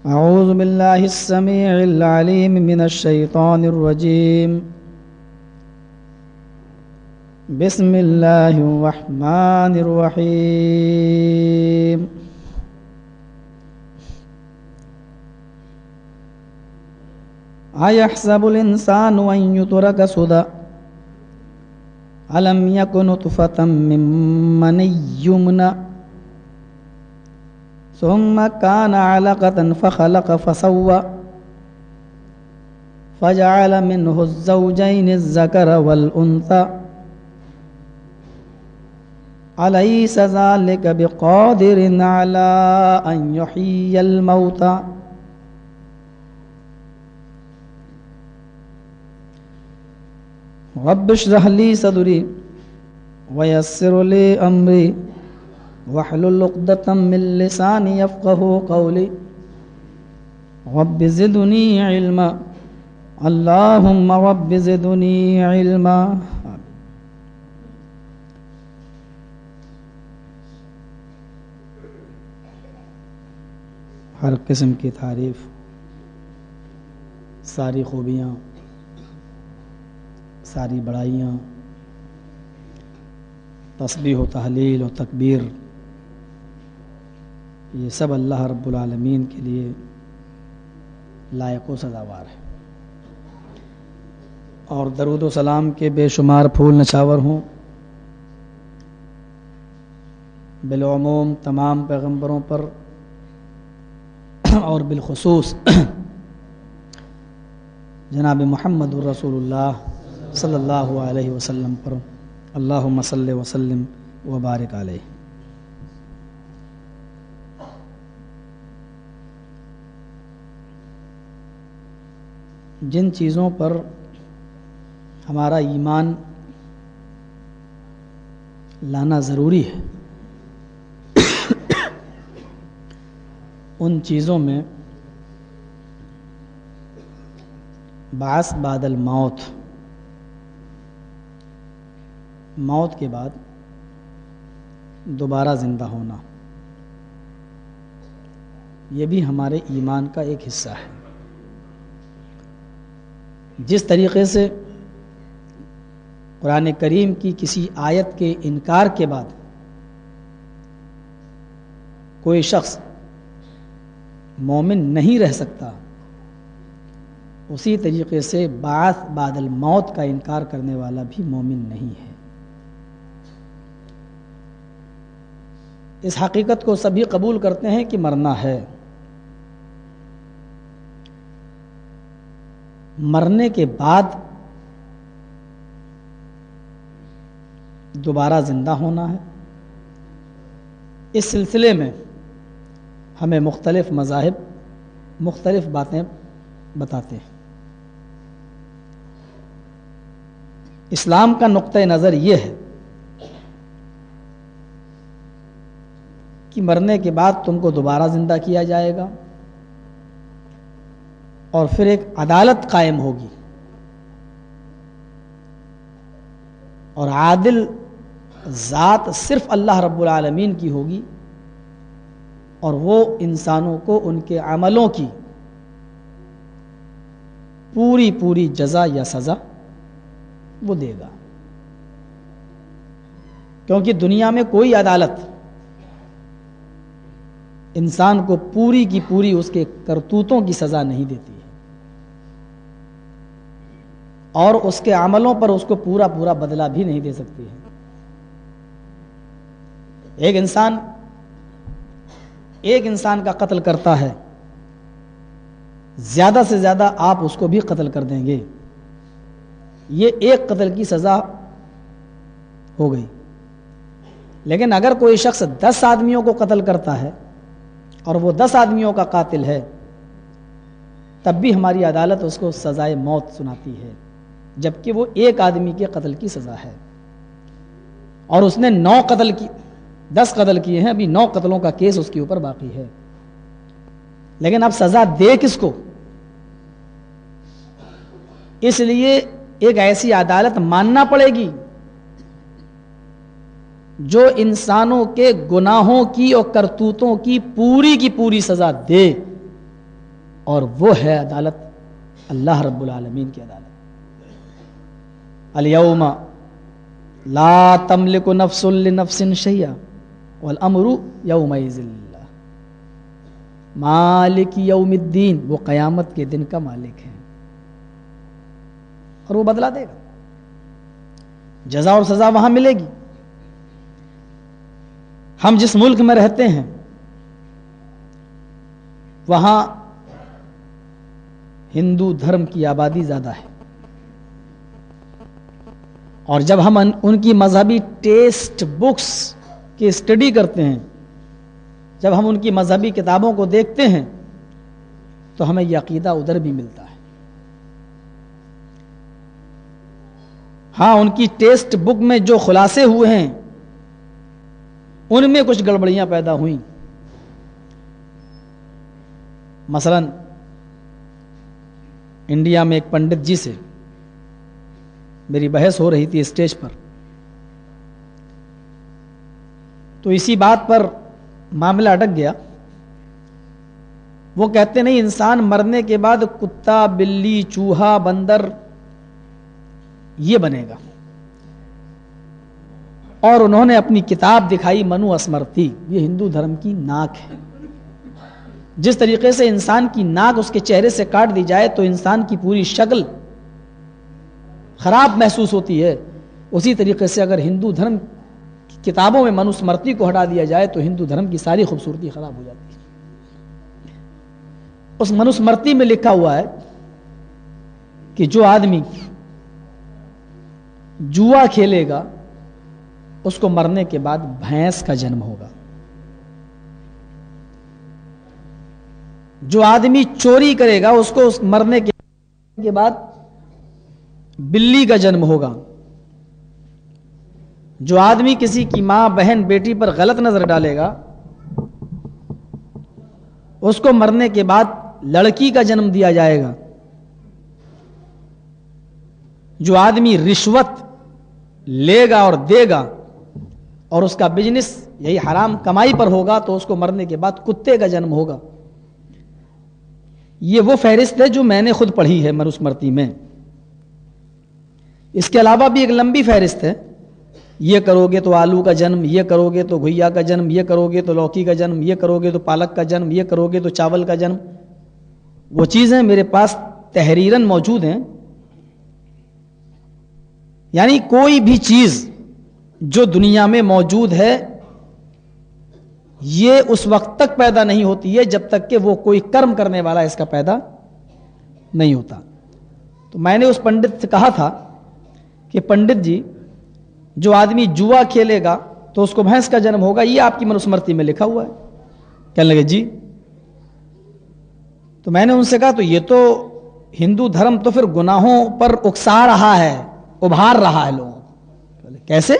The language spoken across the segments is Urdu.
أعوذ بالله السميع العليم من الشيطان الرجيم. بسم الله الرحمن الرحيم. أيحسب الإنسان أن يترك سدى ألم يكن نطفة من مني يمنى ثم كان علقة فخلق فسوى فجعل منه الزوجين الذكر والأنثى أليس ذلك بقادر على أن يحيي الموتى رب اشرح لي صدري ويسر لي أمري واحلل عقدة من لساني يفقهوا قولي رب زدني علما اللهم رب زدني علما. ہر قسم کی تعریف، ساری خوبیاں، ساری بڑائیاں، تسبیح و تحلیل و تکبیر، یہ سب اللہ رب العالمین کے لیے لائق و سزاوار ہے، اور درود و سلام کے بے شمار پھول نچھاور ہوں بالعموم تمام پیغمبروں پر اور بالخصوص جناب محمد الرسول اللہ صلی اللہ علیہ وسلم پر. اللہم صلی وسلم وبارک علیہ. جن چیزوں پر ہمارا ایمان لانا ضروری ہے ان چیزوں میں بعث بعد الموت، موت کے بعد دوبارہ زندہ ہونا، یہ بھی ہمارے ایمان کا ایک حصہ ہے. جس طریقے سے قرآن کریم کی کسی آیت کے انکار کے بعد کوئی شخص مومن نہیں رہ سکتا، اسی طریقے سے بعث بعد الموت کا انکار کرنے والا بھی مومن نہیں ہے. اس حقیقت کو سبھی قبول کرتے ہیں کہ مرنا ہے، مرنے کے بعد دوبارہ زندہ ہونا ہے. اس سلسلے میں ہمیں مختلف مذاہب مختلف باتیں بتاتے ہیں. اسلام کا نقطہ نظر یہ ہے کہ مرنے کے بعد تم کو دوبارہ زندہ کیا جائے گا اور پھر ایک عدالت قائم ہوگی، اور عادل ذات صرف اللہ رب العالمین کی ہوگی، اور وہ انسانوں کو ان کے عملوں کی پوری جزا یا سزا وہ دے گا. کیونکہ دنیا میں کوئی عدالت انسان کو پوری کی پوری اس کے کرتوتوں کی سزا نہیں دیتی ہے، اور اس کے عملوں پر اس کو پورا بدلہ بھی نہیں دے سکتی ہے. ایک انسان کا قتل کرتا ہے، زیادہ سے زیادہ آپ اس کو بھی قتل کر دیں گے، یہ ایک قتل کی سزا ہو گئی. لیکن اگر کوئی شخص 10 آدمیوں کو قتل کرتا ہے اور وہ 10 آدمیوں کا قاتل ہے، تب بھی ہماری عدالت اس کو سزائے موت سناتی ہے، جبکہ وہ ایک آدمی کے قتل کی سزا ہے، اور اس نے 10 قتل کیے ہیں، ابھی 9 قتلوں کا کیس اس کے اوپر باقی ہے. لیکن اب سزا دے کس کو؟ اس لیے ایک ایسی عدالت ماننا پڑے گی جو انسانوں کے گناہوں کی اور کرتوتوں کی پوری سزا دے، اور وہ ہے عدالت اللہ رب العالمین کی عدالت. الیوم لا تملک نفس لنفس شیئا والامر یومئذ للہ. مالک یوم الدین، وہ قیامت کے دن کا مالک ہے اور وہ بدلہ دے گا. جزا اور سزا وہاں ملے گی. ہم جس ملک میں رہتے ہیں وہاں ہندو دھرم کی آبادی زیادہ ہے، اور جب ہم ان کی مذہبی ٹیکسٹ بکس کی اسٹڈی کرتے ہیں، جب ہم ان کی مذہبی کتابوں کو دیکھتے ہیں تو ہمیں یہ عقیدہ ادھر بھی ملتا ہے. ہاں، ان کی ٹیکسٹ بک میں جو خلاصے ہوئے ہیں ان میں کچھ گڑبڑیاں پیدا ہوئیں. مثلا انڈیا میں ایک پنڈت جی سے میری بحث ہو رہی تھی اسٹیج پر، تو اسی بات پر معاملہ اٹک گیا. وہ کہتے نہیں انسان مرنے کے بعد کتا، بلی، چوہا، بندر یہ بنے گا. اور انہوں نے اپنی کتاب دکھائی منو اسمرتی، یہ ہندو دھرم کی ناک ہے. جس طریقے سے انسان کی ناک اس کے چہرے سے کاٹ دی جائے تو انسان کی پوری شکل خراب محسوس ہوتی ہے، اسی طریقے سے اگر ہندو دھرم کی کتابوں میں منو اسمرتی کو ہٹا دیا جائے تو ہندو دھرم کی ساری خوبصورتی خراب ہو جاتی ہے. اس منو اسمرتی میں لکھا ہوا ہے کہ جو آدمی جوا کھیلے گا اس کو مرنے کے بعد بھینس کا جنم ہوگا. جو آدمی چوری کرے گا اس کو مرنے کے بعد بلی کا جنم ہوگا. جو آدمی کسی کی ماں، بہن، بیٹی پر غلط نظر ڈالے گا اس کو مرنے کے بعد لڑکی کا جنم دیا جائے گا. جو آدمی رشوت لے گا اور دے گا اور اس کا بزنس یہی حرام کمائی پر ہوگا تو اس کو مرنے کے بعد کتے کا جنم ہوگا. یہ وہ فہرست ہے جو میں نے خود پڑھی ہے منو اسمرتی میں. اس کے علاوہ بھی ایک لمبی فہرست ہے. یہ کرو گے تو آلو کا جنم، یہ کرو گے تو گھیا کا جنم، یہ کرو گے تو لوکی کا جنم، یہ کرو گے تو پالک کا جنم، یہ کرو گے تو چاول کا جنم. وہ چیزیں میرے پاس تحریراً موجود ہیں. یعنی کوئی بھی چیز جو دنیا میں موجود ہے یہ اس وقت تک پیدا نہیں ہوتی ہے جب تک کہ وہ کوئی کرم کرنے والا اس کا پیدا نہیں ہوتا. تو میں نے اس پنڈت سے کہا تھا کہ پنڈت جی، جو آدمی جوا کھیلے گا تو اس کو بھینس کا جنم ہوگا، یہ آپ کی منو اسمرتی میں لکھا ہوا ہے. کہنے لگے جی. تو میں نے ان سے کہا تو یہ تو ہندو دھرم تو پھر گناہوں پر اکسا رہا ہے، ابھار رہا ہے لوگوں. کیسے؟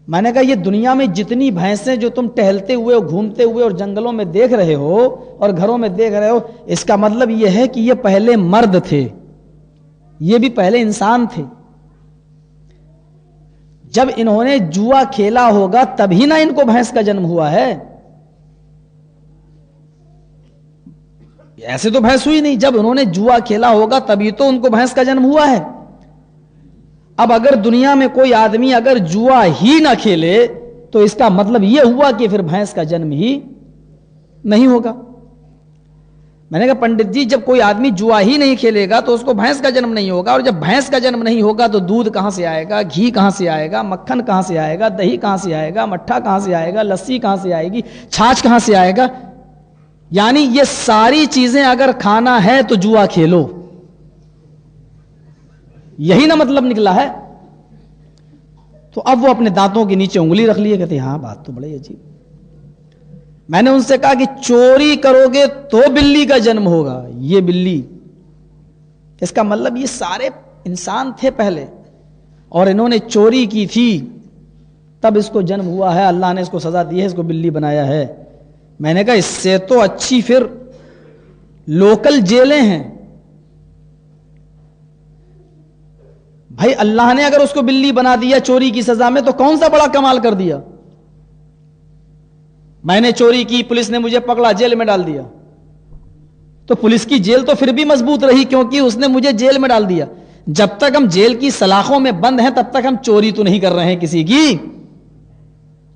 میں نے کہا یہ دنیا میں جتنی بھینسیں جو تم ٹہلتے ہوئے گھومتے ہوئے اور جنگلوں میں دیکھ رہے ہو اور گھروں میں دیکھ رہے ہو، اس کا مطلب یہ ہے کہ یہ پہلے مرد تھے، یہ بھی پہلے انسان تھے. جب انہوں نے جوا کھیلا ہوگا تبھی نہ ان کو بھینس کا جنم ہوا ہے. ایسے تو بھینس ہوئی نہیں، جب انہوں نے جوا کھیلا ہوگا تبھی تو ان کو بھینس کا جنم ہوا ہے. اب اگر دنیا میں کوئی آدمی اگر جوا ہی نہ کھیلے تو اس کا مطلب یہ ہوا کہ پھر بھینس کا جنم ہی نہیں ہوگا. میں نے کہا پنڈت جی، جب کوئی آدمی جوا ہی نہیں کھیلے گا تو اس کو بھینس کا جنم نہیں ہوگا، اور جب بھینس کا جنم نہیں ہوگا تو دودھ کہاں سے آئے گا، گھی کہاں سے آئے گا، مکھن کہاں سے آئے گا، دہی کہاں سے آئے گا، مٹھا کہاں سے آئے گا، لسی کہاں سے آئے گی، چھاچھ کہاں سے آئے گا. یعنی یہ ساری چیزیں اگر کھانا ہے تو جوا کھیلو، یہی نہ مطلب نکلا ہے. تو اب وہ اپنے دانتوں کے نیچے انگلی رکھ لیے، کہتے ہاں بات تو بڑی عجیب. میں نے ان سے کہا کہ چوری کرو گے تو بلی کا جنم ہوگا. یہ بلی، اس کا مطلب یہ سارے انسان تھے پہلے اور انہوں نے چوری کی تھی تب اس کو جنم ہوا ہے، اللہ نے اس کو سزا دی ہے، اس کو بلی بنایا ہے. میں نے کہا اس سے تو اچھی پھر لوکل جیلیں ہیں. بھائی اللہ نے اگر اس کو بلی بنا دیا چوری کی سزا میں تو کون سا بڑا کمال کر دیا. میں نے چوری کی، پولیس نے مجھے پکڑا، جیل میں ڈال دیا، تو پولیس کی جیل تو پھر بھی مضبوط رہی کیونکہ اس نے مجھے جیل میں ڈال دیا. جب تک ہم جیل کی سلاخوں میں بند ہیں تب تک ہم چوری تو نہیں کر رہے ہیں کسی کی.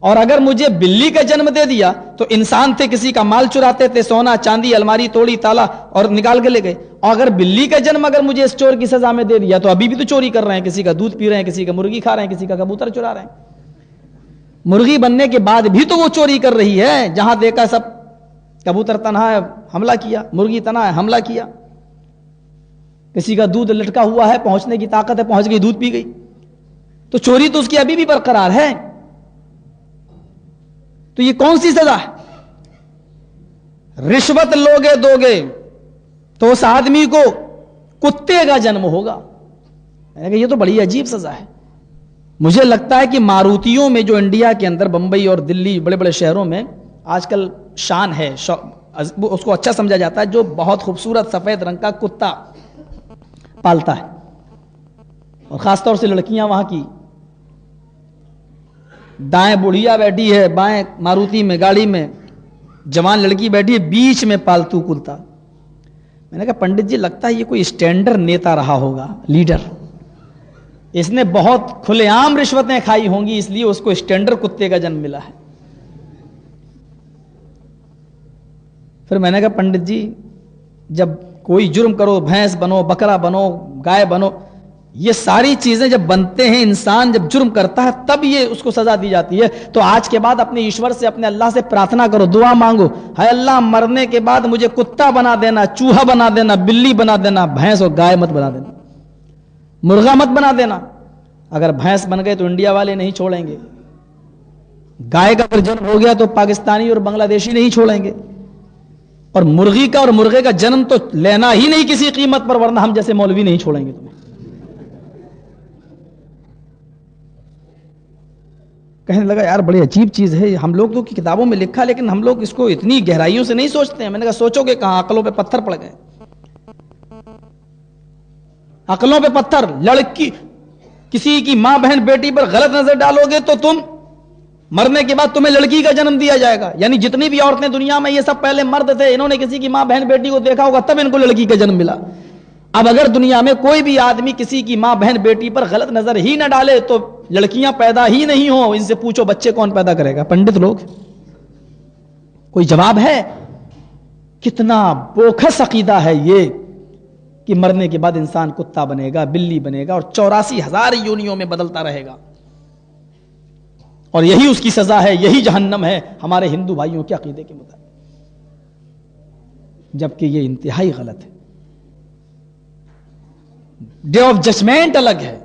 اور اگر مجھے بلی کا جنم دے دیا تو انسان تھے, کسی کا مال چراتے تھے, سونا چاندی الماری توڑی تالا اور نکال کے لے گئے. اور اگر بلی کا جنم اگر مجھے اس چور کی سزا میں دے دیا تو ابھی بھی تو چوری کر رہے ہیں, کسی کا دودھ پی رہے ہیں, کسی کا مرغی کھا رہے ہیں, کسی کا کبوتر چرا رہے ہیں. مرغی بننے کے بعد بھی تو وہ چوری کر رہی ہے. جہاں دیکھا سب کبوتر تنہا ہے حملہ کیا, مرغی تنہا ہے حملہ کیا, کسی کا دودھ لٹکا ہوا ہے, پہنچنے کی طاقت ہے, پہنچ گئی, دودھ پی گئی. تو چوری تو اس کی ابھی بھی برقرار ہے. تو یہ کون سی سزا ہے؟ رشوت لوگے دو گے تو اس آدمی کو کتے کا جنم ہوگا. میں نے کہا یہ تو بڑی عجیب سزا ہے. مجھے لگتا ہے کہ ماروتیوں میں جو انڈیا کے اندر بمبئی اور دلی بڑے بڑے شہروں میں آج کل شان ہے, اس کو اچھا سمجھا جاتا ہے, جو بہت خوبصورت سفید رنگ کا کتا پالتا ہے. اور خاص طور سے لڑکیاں وہاں کی, دائیں بڑھیا بیٹھی ہے, بائیں ماروتی میں گاڑی میں جوان لڑکی بیٹھی ہے, بیچ میں پالتو کتا. میں نے کہا پنڈت جی لگتا ہے یہ کوئی اسٹینڈرڈ نیتا رہا ہوگا, لیڈر. اس نے بہت کھلے عام رشوتیں کھائی ہوں گی, اس لیے اس کو اسٹینڈرڈ کتے کا جنم ملا ہے. پھر میں نے کہا پنڈت جی جب کوئی جرم کرو, بھینس بنو, بکرا بنو, گائے بنو, یہ ساری چیزیں جب بنتے ہیں, انسان جب جرم کرتا ہے تب یہ اس کو سزا دی جاتی ہے. تو آج کے بعد اپنے ایشور سے, اپنے اللہ سے پرارتھنا کرو, دعا مانگو, ہے اللہ مرنے کے بعد مجھے کتا بنا دینا, چوہا بنا دینا, بلی بنا دینا, بھینس اور گائے مت بنا دینا, مرغا مت بنا دینا. اگر بھینس بن گئے تو انڈیا والے نہیں چھوڑیں گے, گائے کا اگر جنم ہو گیا تو پاکستانی اور بنگلہ دیشی نہیں چھوڑیں گے, اور مرغی کا اور مرغے کا جنم تو لینا ہی نہیں کسی قیمت پر, ورنہ ہم جیسے مولوی نہیں چھوڑیں گے تمہیں. کہنے لگا یار بڑی عجیب چیز ہے, ہم لوگ تو کتابوں میں لکھا لیکن ہم لوگ اس کو اتنی گہرائیوں سے نہیں سوچتے ہیں. میں نے کہا سوچو گے کہاں, عقلوں پہ پتھر پڑ گئے, عقلوں پہ پتھر. لڑکی کسی کی ماں بہن بیٹی پر غلط نظر ڈالو گے تو تم مرنے کے بعد تمہیں لڑکی کا جنم دیا جائے گا. یعنی جتنی بھی عورتیں دنیا میں, یہ سب پہلے مرد تھے, انہوں نے کسی کی ماں بہن بیٹی کو دیکھا ہوگا تب ان کو لڑکی کا جنم ملا. اب اگر دنیا میں کوئی بھی آدمی کسی کی ماں بہن بیٹی پر غلط نظر ہی نہ ڈالے تو لڑکیاں پیدا ہی نہیں ہوں. ان سے پوچھو بچے کون پیدا کرے گا؟ پنڈت لوگ. کوئی جواب ہے؟ کتنا بوکھس عقیدہ ہے یہ کہ مرنے کے بعد انسان کتا بنے گا, بلی بنے گا, اور 84,000 یونیوں میں بدلتا رہے گا, اور یہی اس کی سزا ہے, یہی جہنم ہے ہمارے ہندو بھائیوں کے عقیدے کے مطابق. جبکہ یہ انتہائی غلط ہے. ڈے آف ججمنٹ الگ ہے,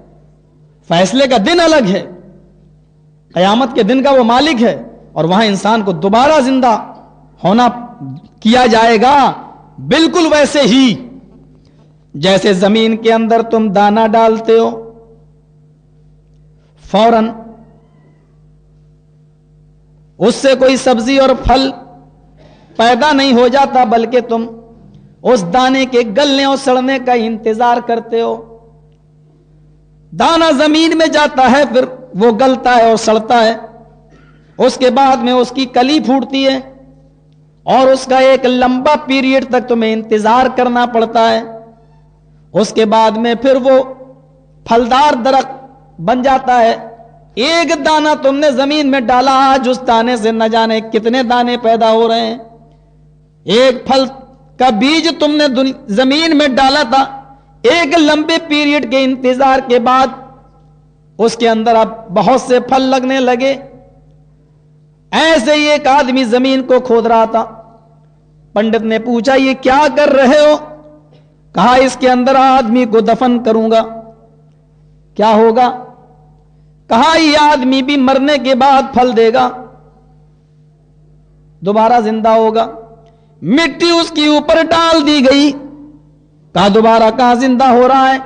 فیصلے کا دن الگ ہے, قیامت کے دن کا وہ مالک ہے, اور وہاں انسان کو دوبارہ زندہ ہونا کیا جائے گا بالکل ویسے ہی جیسے زمین کے اندر تم دانا ڈالتے ہو, فوراً اس سے کوئی سبزی اور پھل پیدا نہیں ہو جاتا, بلکہ تم اس دانے کے گلنے اور سڑنے کا انتظار کرتے ہو. دانا زمین میں جاتا ہے, پھر وہ گلتا ہے اور سڑتا ہے, اس کے بعد میں اس کی کلی پھوٹتی ہے, اور اس کا ایک لمبا پیریڈ تک تمہیں انتظار کرنا پڑتا ہے. اس کے بعد میں پھر وہ پھلدار درخت بن جاتا ہے. ایک دانہ تم نے زمین میں ڈالا, آج اس دانے سے نہ جانے کتنے دانے پیدا ہو رہے ہیں. ایک پھل کا بیج تم نے زمین میں ڈالا تھا, ایک لمبے پیریڈ کے انتظار کے بعد اس کے اندر اب بہت سے پھل لگنے لگے. ایسے ہی ایک آدمی زمین کو کھود رہا تھا. پنڈت نے پوچھا یہ کیا کر رہے ہو؟ کہا اس کے اندر آدمی کو دفن کروں گا. کیا ہوگا؟ کہا یہ آدمی بھی مرنے کے بعد پھل دے گا, دوبارہ زندہ ہوگا. مٹی اس کے اوپر ڈال دی گئی. کہا دوبارہ کہاں زندہ ہو رہا ہے؟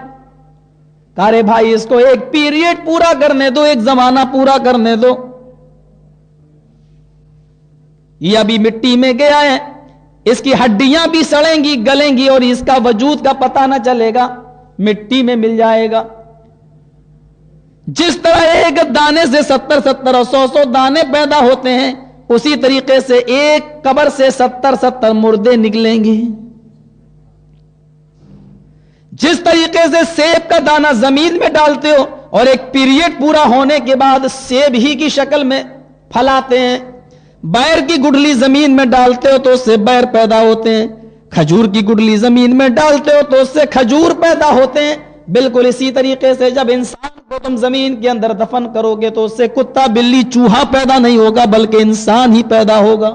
کہا رے بھائی اس کو ایک پیریڈ پورا کرنے دو, ایک زمانہ پورا کرنے دو. یہ ابھی مٹی میں گیا ہے, اس کی ہڈیاں بھی سڑیں گی, گلیں گی, اور اس کا وجود کا پتہ نہ چلے گا, مٹی میں مل جائے گا. جس طرح ایک دانے سے 70 اور 100 دانے پیدا ہوتے ہیں, اسی طریقے سے ایک قبر سے 70 مردے نکلیں گے. جس طریقے سے سیب کا دانہ زمین میں ڈالتے ہو اور ایک پیریڈ پورا ہونے کے بعد سیب ہی کی شکل میں پھلاتے ہیں، بیر کی گڈلی زمین میں ڈالتے ہو تو اس سے بیر پیدا ہوتے ہیں، کھجور کی گڈلی زمین میں ڈالتے ہو تو اس سے کھجور پیدا ہوتے ہیں، بالکل اسی طریقے سے جب انسان کو تم زمین کے اندر دفن کرو گے تو اس سے کتا بلی چوہا پیدا نہیں ہوگا بلکہ انسان ہی پیدا ہوگا۔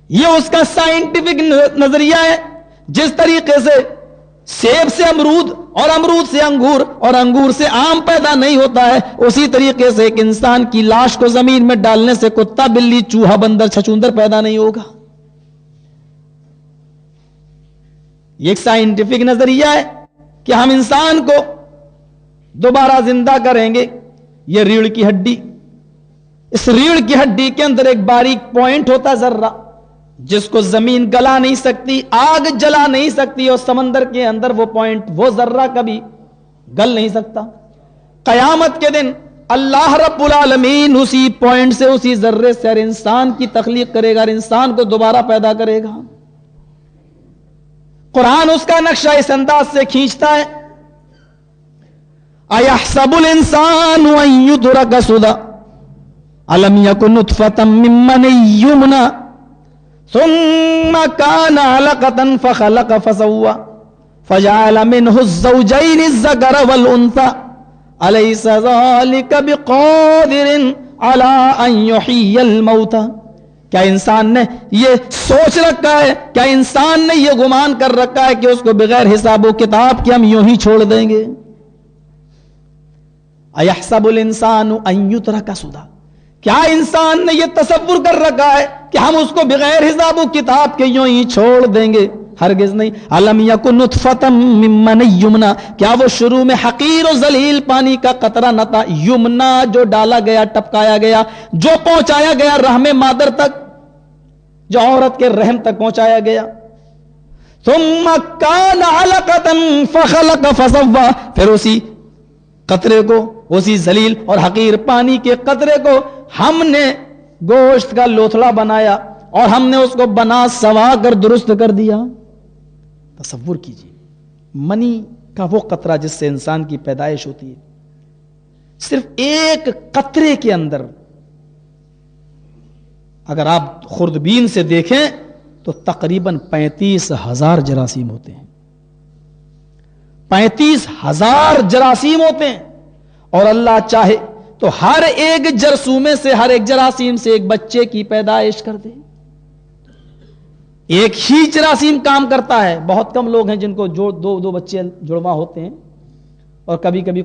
یہ اس کا سائنٹیفک نظریہ ہے۔ جس طریقے سے سیب سے امرود اور امرود سے انگور اور انگور سے آم پیدا نہیں ہوتا ہے، اسی طریقے سے ایک انسان کی لاش کو زمین میں ڈالنے سے کتا بلی چوہا بندر چھچوندر پیدا نہیں ہوگا۔ یہ ایک سائنٹیفک نظریہ ہے کہ ہم انسان کو دوبارہ زندہ کریں گے۔ یہ ریڑھ کی ہڈی، اس ریڑھ کی ہڈی کے اندر ایک باریک پوائنٹ ہوتا ہے ذرہ، جس کو زمین گلا نہیں سکتی، آگ جلا نہیں سکتی، اور سمندر کے اندر وہ پوائنٹ، وہ ذرہ کبھی گل نہیں سکتا۔ قیامت کے دن اللہ رب العالمین اسی پوائنٹ سے، اسی ذرے سے ہر انسان کی تخلیق کرے گا، ہر انسان کو دوبارہ پیدا کرے گا۔ قرآن اس کا نقشہ اس انداز سے کھینچتا ہے، اَيَحْسَبُ الْإِنسَانُ أَن يُتْرَكَ سُدًى أَلَمْ يَكُن نُطْفَةً مِّن مَّنِيٍّ يُمْنَىٰ ثُمَّ كَانَ عَلَقَةً فَخَلَقَ فَسَوَّىٰ فَجَعَلَ مِنْهُ الزَّوْجَيْنِ الذَّكَرَ وَالْأُنثَىٰ أَلَيْسَ ذَلِكَ بِقَادِرٍ عَلَىٰ أَن يُحْيِيَ الْمَوْتَىٰ۔ کیا انسان نے یہ سوچ رکھا ہے، کیا انسان نے یہ گمان کر رکھا ہے کہ اس کو بغیر حساب و کتاب کے ہم یوں ہی چھوڑ دیں گے؟ اَيَحْسَبُ الْإِنسَانُ أَن يُتْرَكَ سُدًى، کیا انسان نے یہ تصور کر رکھا ہے کہ ہم اس کو بغیر حساب و کتاب کے یوں ہی چھوڑ دیں گے؟ ہرگز نہیں۔ أَلَمْ يَكُن نُطْفَةً مِّن مَّنِيٍّ يُمْنَىٰ، کیا وہ شروع میں حقیر و ذلیل پانی کا قطرہ نہ تھا؟ یمنا جو ڈالا گیا، ٹپکایا گیا، جو پہنچایا گیا رحم مادر تک، جو عورت کے رحم تک پہنچایا گیا۔ ثُمَّ كَانَ عَلَقَةً فَخَلَقَ فَسَوَّىٰ، پھر اسی قطرے کو، اسی ذلیل اور حقیر پانی کے قطرے کو ہم نے گوشت کا لوتھڑا بنایا اور ہم نے اس کو بنا سوا کر درست کر دیا۔ تصور کیجیے، منی کا وہ قطرہ جس سے انسان کی پیدائش ہوتی ہے، صرف ایک قطرے کے اندر اگر آپ خوردبین سے دیکھیں تو تقریباً 35,000 جراثیم ہوتے ہیں۔ 35,000 جراثیم ہوتے ہیں، اور اللہ چاہے تو ہر ایک جرثومے سے، ہر ایک جراثیم سے ایک بچے کی پیدائش کر دے۔ ایک ہی جراثیم کام کرتا ہے، بہت کم لوگ ہیں جن کو دو بچے جڑواں ہوتے ہیں، اور کبھی کبھی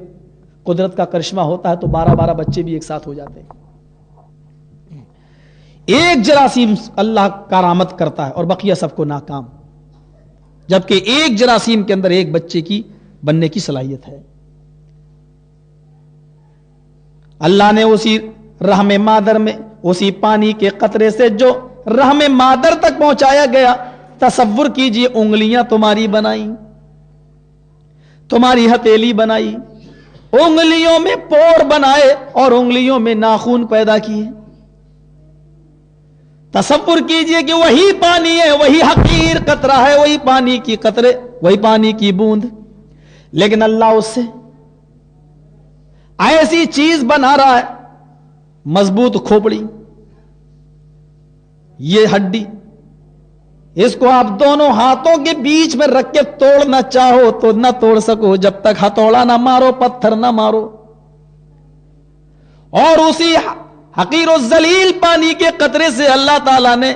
قدرت کا کرشمہ ہوتا ہے تو 12 بچے بھی ایک ساتھ ہو جاتے ہیں۔ ایک جراثیم اللہ کارآمد کرتا ہے اور بقیہ سب کو ناکام، جبکہ ایک جراثیم کے اندر ایک بچے کی بننے کی صلاحیت ہے۔ اللہ نے اسی رحم مادر میں، اسی پانی کے قطرے سے جو رحم مادر تک پہنچایا گیا، تصور کیجئے انگلیاں تمہاری بنائی، تمہاری ہتھیلی بنائی، انگلیوں میں پور بنائے اور انگلیوں میں ناخن پیدا کیے۔ تصور کیجئے کہ وہی پانی ہے، وہی حقیر قطرہ ہے، وہی پانی کی قطرے، وہی پانی کی بوند، لیکن اللہ اس سے ایسی چیز بنا رہا ہے، مضبوط کھوپڑی، یہ ہڈی، اس کو آپ دونوں ہاتھوں کے بیچ میں رکھ کے توڑنا چاہو تو نہ توڑ سکو جب تک ہتھوڑا نہ مارو، پتھر نہ مارو۔ اور اسی حقیر و ذلیل پانی کے قطرے سے اللہ تعالیٰ نے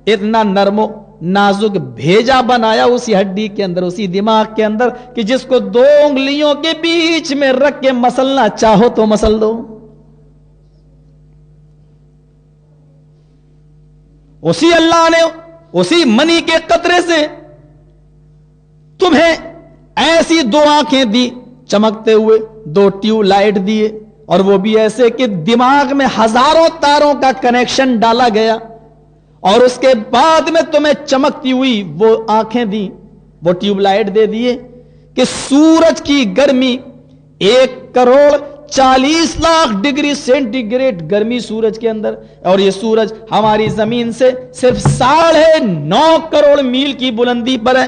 اتنا نرم و نازک بھیجا بنایا اسی ہڈی کے اندر، اسی دماغ کے اندر، کہ جس کو 2 انگلیوں کے بیچ میں رکھ کے مسلنا چاہو تو مسل دو۔ اسی اللہ نے اسی منی کے قطرے سے تمہیں ایسی 2 آنکھیں دی چمکتے ہوئے، 2 ٹیوب لائٹ دیے، اور وہ بھی ایسے کہ دماغ میں ہزاروں تاروں کا کنیکشن ڈالا گیا، اور اس کے بعد میں تمہیں چمکتی ہوئی وہ آنکھیں دی، وہ ٹیوب لائٹ دے دیے کہ سورج کی گرمی 1,40,00,000 ڈگری سینٹی گریڈ گرمی سورج کے اندر، اور یہ سورج ہماری زمین سے صرف 9.5 کروڑ میل کی بلندی پر ہے،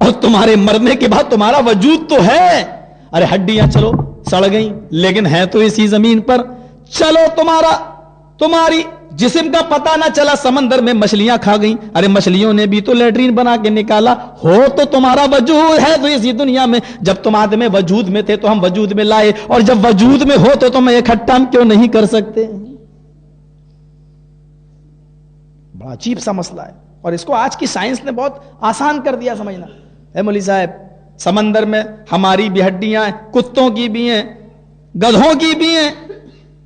اور تمہارے مرنے کے بعد تمہارا وجود تو ہے. ارے ہڈیاں چلو سڑ گئیں لیکن ہے تو اسی زمین پر. چلو تمہاری جسم کا پتہ نہ چلا, سمندر میں مچھلیاں کھا گئیں, ارے مچھلیوں نے بھی تو لیٹرین بنا کے نکالا. ہو تو تمہارا وجود ہے تو اسی دنیا میں. جب تم آدم وجود میں تھے تو ہم وجود میں لائے, اور جب وجود میں ہو تو تم اکٹھا ہم کیوں نہیں کر سکتے؟ بڑا عجیب سا مسئلہ ہے, اور اس کو آج کی سائنس نے بہت آسان کر دیا سمجھنا. اے مولوی صاحب, سمندر میں ہماری بھی ہڈیاں ہیں, کتوں کی بھی ہیں, گدھوں کی بھی ہیں,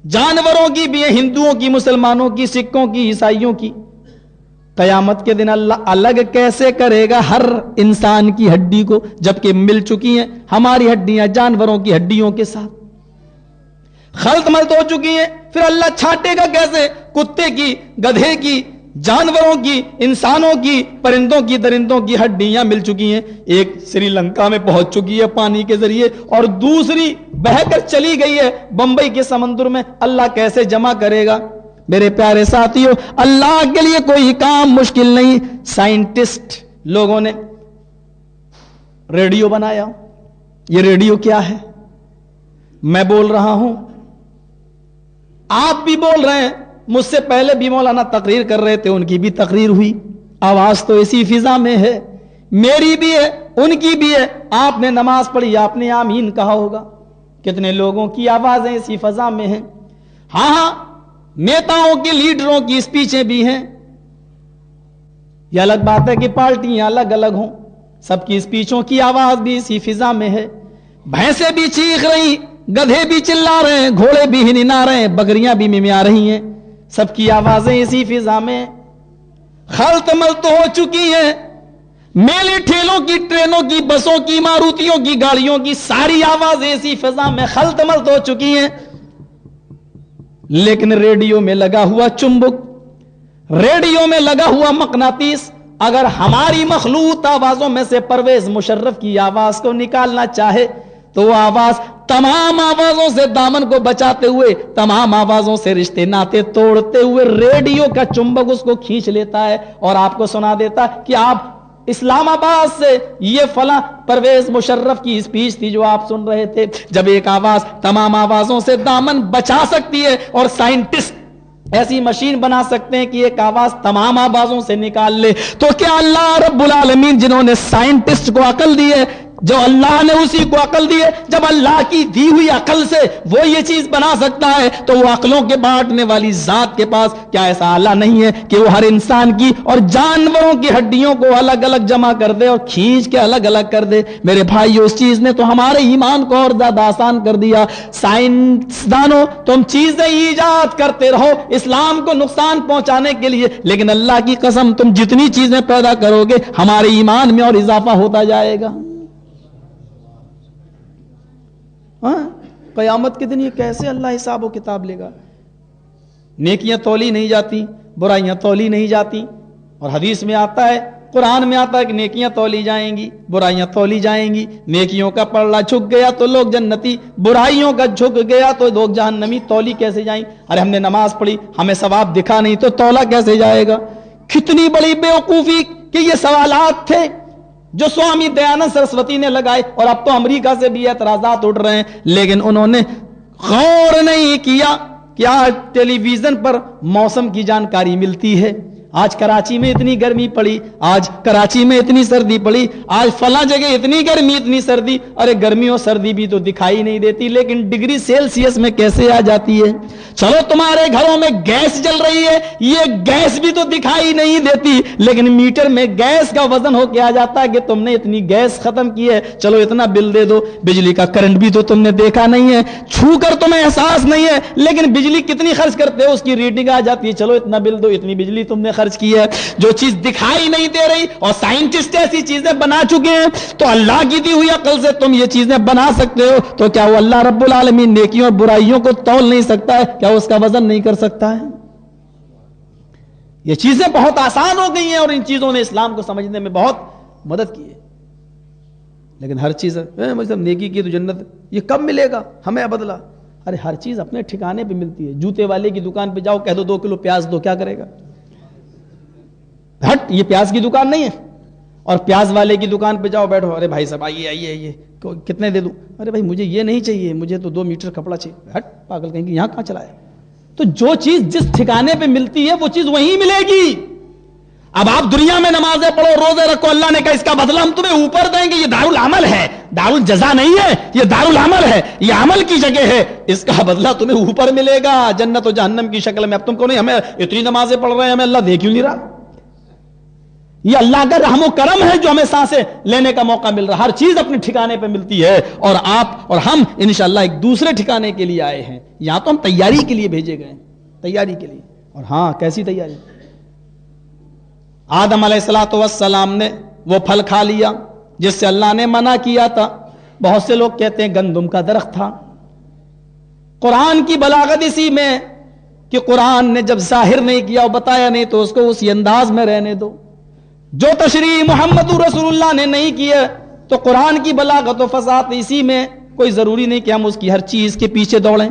جانوروں کی بھی ہیں, ہندوؤں کی, مسلمانوں کی, سکھوں کی, عیسائیوں کی. قیامت کے دن اللہ الگ کیسے کرے گا ہر انسان کی ہڈی کو, جبکہ مل چکی ہیں ہماری ہڈیاں جانوروں کی ہڈیوں کے ساتھ, خلط ملط ہو چکی ہیں. پھر اللہ چھانٹے گا کیسے؟ کتے کی, گدھے کی, جانوروں کی, انسانوں کی, پرندوں کی, درندوں کی ہڈیاں مل چکی ہیں. ایک سری لنکا میں پہنچ چکی ہے پانی کے ذریعے, اور دوسری بہہ کر چلی گئی ہے بمبئی کے سمندر میں. اللہ کیسے جمع کرے گا؟ میرے پیارے ساتھیوں, اللہ کے لیے کوئی کام مشکل نہیں. سائنٹسٹ لوگوں نے ریڈیو بنایا. یہ ریڈیو کیا ہے؟ میں بول رہا ہوں, آپ بھی بول رہے ہیں, مجھ سے پہلے بھی مولانا تقریر کر رہے تھے, ان کی بھی تقریر ہوئی, آواز تو اسی فضا میں ہے, میری بھی ہے, ان کی بھی ہے. آپ نے نماز پڑھی, آپ نے آمین کہا ہوگا. کتنے لوگوں کی آوازیں اسی فضا میں ہیں. ہاں, نیتاؤں کی, لیڈروں کی اسپیچیں بھی ہیں. یہ الگ بات ہے کہ پارٹیاں الگ الگ ہوں, سب کی اسپیچوں کی آواز بھی اسی فضا میں ہے. بھینسیں بھی چیخ رہی, گدھے بھی چلا رہے ہیں, گھوڑے بھی ہننا رہے ہیں, بکریاں بھی ممیا رہی ہیں, سب کی آوازیں اسی فضا میں. خلط ملط ہو چکی ہیں, میلے ٹھیلوں کی, ٹرینوں کی, بسوں کی, ماروتیوں کی, گاڑیوں کی, ساری آوازیں اسی فضا میں خلط ملط ہو چکی ہیں. لیکن ریڈیو میں لگا ہوا چمبک, ریڈیو میں لگا ہوا مقناطیس, اگر ہماری مخلوط آوازوں میں سے پرویز مشرف کی آواز کو نکالنا چاہے تو وہ آواز تمام آوازوں سے دامن کو بچاتے ہوئے, تمام آوازوں سے رشتے ناتے توڑتے ہوئے ریڈیو کا چمبک اس کو کھینچ لیتا ہے اور آپ کو سنا دیتا ہے کہ آپ اسلام آباد سے یہ فلاں پرویز مشرف کی اسپیچ تھی جو آپ سن رہے تھے. جب ایک آواز تمام آوازوں سے دامن بچا سکتی ہے, اور سائنٹسٹ ایسی مشین بنا سکتے ہیں کہ ایک آواز تمام آوازوں سے نکال لے, تو کیا اللہ رب العالمین جنہوں نے سائنٹسٹ کو عقل دی ہے, جو اللہ نے اسی کو عقل دی ہے, جب اللہ کی دی ہوئی عقل سے وہ یہ چیز بنا سکتا ہے, تو وہ عقلوں کے بانٹنے والی ذات کے پاس کیا ایسا آلہ نہیں ہے کہ وہ ہر انسان کی اور جانوروں کی ہڈیوں کو الگ الگ جمع کر دے اور کھینچ کے الگ الگ کر دے؟ میرے بھائیو, اس چیز نے تو ہمارے ایمان کو اور زیادہ آسان کر دیا. سائنسدانوں, تم چیزیں ایجاد کرتے رہو اسلام کو نقصان پہنچانے کے لیے, لیکن اللہ کی قسم تم جتنی چیزیں پیدا کرو گے ہمارے ایمان میں اور اضافہ ہوتا جائے گا. قیامت کے دن یہ کیسے اللہ حساب و کتاب لے گا؟ نیکیاں تولی نہیں جاتی, برائیاں تولی نہیں جاتی, اور حدیث میں آتا ہے, قرآن میں آتا ہے کہ نیکیاں تولی جائیں گی, برائیاں تولی جائیں گی. نیکیوں کا پلڑا جھک گیا تو لوگ جنتی, برائیوں کا جھک گیا تو لوگ جہنمی. تولی کیسے جائیں؟ ارے ہم نے نماز پڑھی, ہمیں ثواب دکھا نہیں تو تولا کیسے جائے گا؟ کتنی بڑی بیوقوفی کہ یہ سوالات تھے جو سوامی دیانند سرسوتی نے لگائے, اور اب تو امریکہ سے بھی اعتراضات اٹھ رہے ہیں, لیکن انہوں نے غور نہیں کیا کہ آج ٹیلی ویژن پر موسم کی جانکاری ملتی ہے. آج کراچی میں اتنی گرمی پڑی, آج کراچی میں اتنی سردی پڑی, آج فلاں جگہ اتنی گرمی اتنی سردی. ارے گرمی اور سردی بھی تو دکھائی نہیں دیتی, لیکن ڈگری سیلسیس میں کیسے آ جاتی ہے؟ چلو تمہارے گھروں میں گیس جل رہی ہے, یہ گیس بھی تو دکھائی نہیں دیتی, لیکن میٹر میں گیس کا وزن ہو کے آ جاتا ہے کہ تم نے اتنی گیس ختم کی ہے, چلو اتنا بل دے دو. بجلی کا کرنٹ بھی تو تم نے دیکھا نہیں ہے, چھو کر تمہیں احساس نہیں ہے, لیکن بجلی کتنی خرچ کرتے ہو اس کی ریڈنگ آ جاتی ہے, چلو اتنا بل دو, اتنی بجلی تم نے خرچ کی ہے. جو چیز دکھائی نہیں دے رہی اور سائنٹسٹ ایسی چیزیں بنا چکے ہیں, تو اللہ کی دی ہوئی عقل سے تم یہ چیزیں بنا سکتے ہو, تو کیا وہ اللہ رب العالمین نیکیوں اور برائیوں کو تول نہیں سکتا ہے؟ کیا اس کا وزن نہیں کر سکتا ہے؟ یہ چیزیں بہت آسان ہو گئی ہیں, اور ان چیزوں نے اسلام کو سمجھنے میں بہت مدد کی ہے. لیکن ہر چیز مطلب نیکی کی تو جنت, یہ کب ملے گا ہمیں بدلا؟ ارے ہر چیز اپنے ٹھکانے پہ ملتی ہے. جوتے والے کی دکان پہ جاؤ, کہہ دو 2 کلو پیاز دو, کیا کرے گا؟ ہٹ, یہ پیاز کی دکان نہیں ہے. اور پیاز والے کی دکان پہ جاؤ, بیٹھو, ارے بھائی صاحب آئیے, کتنے دے دوں؟ ارے بھائی مجھے یہ نہیں چاہیے, مجھے تو 2 میٹر کپڑا چاہیے. ہٹ پاگل کہیں گے, یہاں کہاں چلا ہے؟ تو جو چیز جس ٹھکانے پہ ملتی ہے وہ چیز وہیں ملے گی. اب آپ دنیا میں نمازیں پڑھو, روزے رکھو, اللہ نے کہا اس کا بدلہ ہم تمہیں اوپر دیں گے. یہ دارالعمل ہے, دارالجزا نہیں ہے, یہ دارالعمل ہے, یہ عمل کی جگہ ہے. اس کا بدلہ تمہیں اوپر ملے گا جنت و جہنم کی شکل میں. اب تم کو نہیں, ہمیں اتنی نمازیں پڑھ رہے ہیں, ہمیں اللہ دیکھ کیوں نہیں رہا؟ یہ اللہ کا رحم و کرم ہے جو ہمیں سانسیں لینے کا موقع مل رہا. ہر چیز اپنے ٹھکانے پہ ملتی ہے, اور آپ اور ہم انشاءاللہ ایک دوسرے ٹھکانے کے لیے آئے ہیں. یہاں تو ہم تیاری کے لیے بھیجے گئے, تیاری کے لیے. اور ہاں, کیسی تیاری؟ آدم علیہ الصلوۃ والسلام نے وہ پھل کھا لیا جس سے اللہ نے منع کیا تھا. بہت سے لوگ کہتے ہیں گندم کا درخت تھا. قرآن کی بلاغت اسی میں کہ قرآن نے جب ظاہر نہیں کیا اور بتایا نہیں تو اس کو اسی انداز میں رہنے دو. جو تشریح محمد رسول اللہ نے نہیں کیا تو قرآن کی بلاغت و فصاحت اسی میں. کوئی ضروری نہیں کہ ہم اس کی ہر چیز کے پیچھے دوڑیں.